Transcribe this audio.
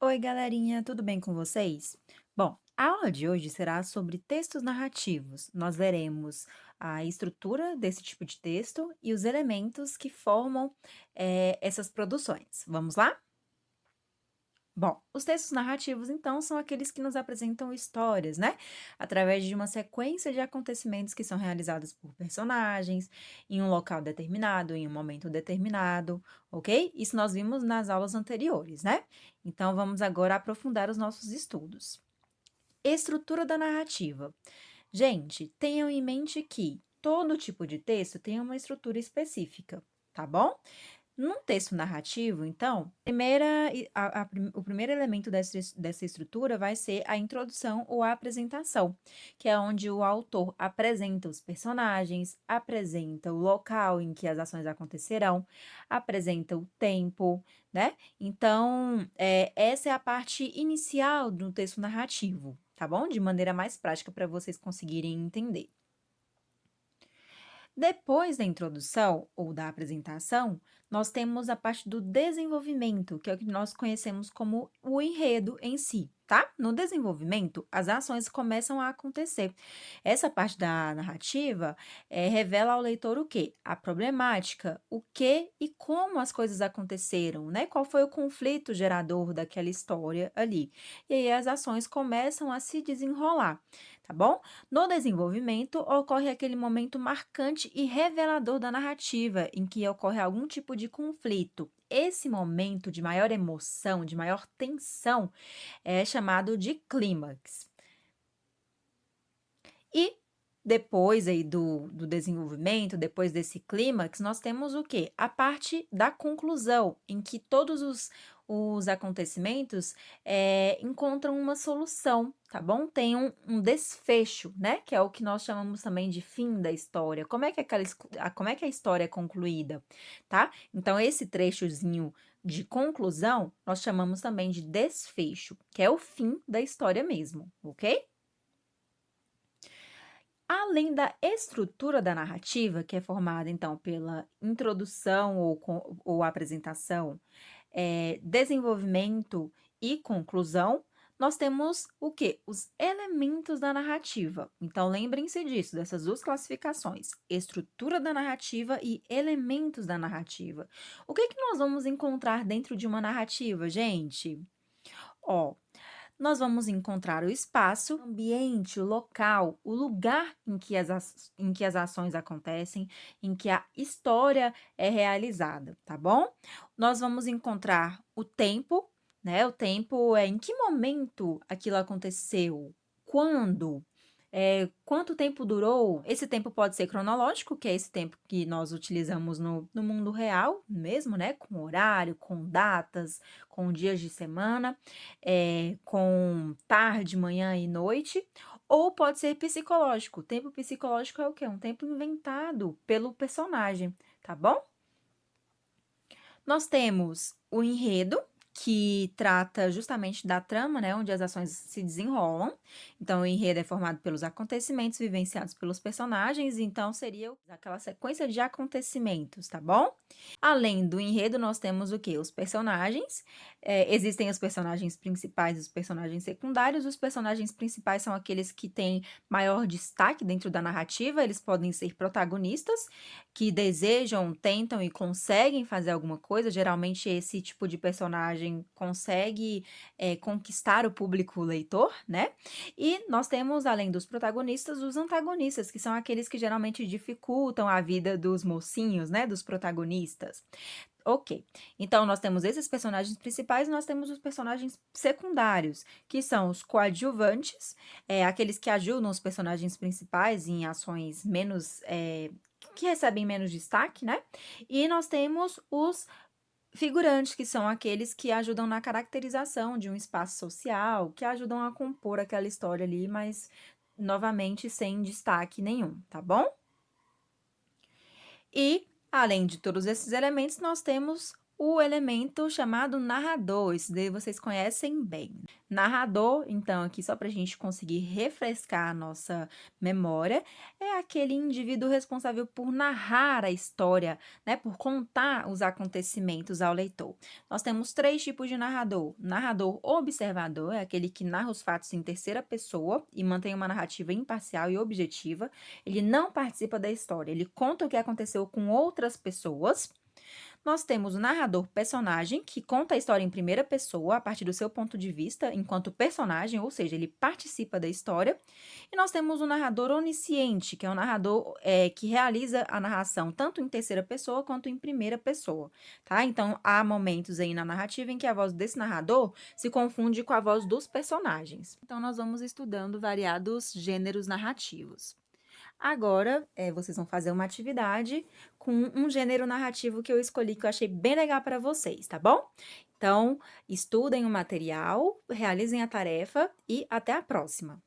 Oi, galerinha, tudo bem com vocês? Bom, a aula de hoje será sobre textos narrativos. Nós veremos a estrutura desse tipo de texto e os elementos que formam essas produções. Vamos lá? Bom, os textos narrativos, então, são aqueles que nos apresentam histórias, né? Através de uma sequência de acontecimentos que são realizados por personagens, em um local determinado, em um momento determinado, ok? Isso nós vimos nas aulas anteriores, né? Então, vamos agora aprofundar os nossos estudos. Estrutura da narrativa. Gente, tenham em mente que todo tipo de texto tem uma estrutura específica, tá bom? Num texto narrativo, então, o primeiro elemento dessa estrutura vai ser a introdução ou a apresentação, que é onde o autor apresenta os personagens, apresenta o local em que as ações acontecerão, apresenta o tempo, né? Então, essa é a parte inicial do texto narrativo, tá bom? De maneira mais prática para vocês conseguirem entender. Depois da introdução ou da apresentação, nós temos a parte do desenvolvimento, que é o que nós conhecemos como o enredo em si, tá? No desenvolvimento, as ações começam a acontecer. Essa parte da narrativa revela ao leitor o quê? A problemática, o que e como as coisas aconteceram, né? Qual foi o conflito gerador daquela história ali. E aí as ações começam a se desenrolar, tá bom? No desenvolvimento, ocorre aquele momento marcante e revelador da narrativa, em que ocorre algum tipo de conflito. Esse momento de maior emoção, de maior tensão, é chamado de clímax. E depois aí do desenvolvimento, depois desse clímax, nós temos o quê? A parte da conclusão, em que todos os acontecimentos encontram uma solução, tá bom? Tem um desfecho, né? Que é o que nós chamamos também de fim da história. Como é que como é que a história é concluída, tá? Então, esse trechozinho de conclusão, nós chamamos também de desfecho, que é o fim da história mesmo, ok? Além da estrutura da narrativa, que é formada, então, pela introdução ou apresentação, desenvolvimento e conclusão, nós temos o quê? Os elementos da narrativa. Então, lembrem-se disso, dessas duas classificações: estrutura da narrativa e elementos da narrativa. O que que nós vamos encontrar dentro de uma narrativa, gente? Ó, nós vamos encontrar o espaço, o ambiente, o local, o lugar em que as ações acontecem, em que a história é realizada, tá bom? Nós vamos encontrar o tempo, né? O tempo é em que momento aquilo aconteceu, quando, quanto tempo durou. Esse tempo pode ser cronológico, que é esse tempo que nós utilizamos no mundo real mesmo, né? Com horário, com datas, com dias de semana, com tarde, manhã e noite, ou pode ser psicológico. O tempo psicológico é o quê? Um tempo inventado pelo personagem, tá bom? Nós temos o enredo, que trata justamente da trama, né, onde as ações se desenrolam. Então, o enredo é formado pelos acontecimentos vivenciados pelos personagens, então seria aquela sequência de acontecimentos, tá bom? Além do enredo, nós temos o quê? Os personagens. Existem os personagens principais e os personagens secundários. Os personagens principais são aqueles que têm maior destaque dentro da narrativa, eles podem ser protagonistas, que desejam, tentam e conseguem fazer alguma coisa. Geralmente, esse tipo de personagem consegue conquistar o público leitor, né? E nós temos, além dos protagonistas, os antagonistas, que são aqueles que geralmente dificultam a vida dos mocinhos, né? Dos protagonistas. Ok, então nós temos esses personagens principais e nós temos os personagens secundários, que são os coadjuvantes, aqueles que ajudam os personagens principais em ações menos, que recebem menos destaque, né? E nós temos os figurantes, que são aqueles que ajudam na caracterização de um espaço social, que ajudam a compor aquela história ali, mas novamente sem destaque nenhum, tá bom? E, além de todos esses elementos, nós temos O elemento chamado narrador, isso daí vocês conhecem bem. Narrador, então, aqui só para a gente conseguir refrescar a nossa memória, é aquele indivíduo responsável por narrar a história, né, por contar os acontecimentos ao leitor. Nós temos três tipos de narrador. Narrador observador é aquele que narra os fatos em terceira pessoa e mantém uma narrativa imparcial e objetiva. Ele não participa da história, ele conta o que aconteceu com outras pessoas. Nós temos o narrador personagem, que conta a história em primeira pessoa, a partir do seu ponto de vista, enquanto personagem, ou seja, ele participa da história. E nós temos o narrador onisciente, que é o narrador que realiza a narração tanto em terceira pessoa quanto em primeira pessoa, tá? Então, há momentos aí na narrativa em que a voz desse narrador se confunde com a voz dos personagens. Então, nós vamos estudando variados gêneros narrativos. Agora, vocês vão fazer uma atividade com um gênero narrativo que eu escolhi, que eu achei bem legal para vocês, tá bom? Então, estudem o material, realizem a tarefa e até a próxima!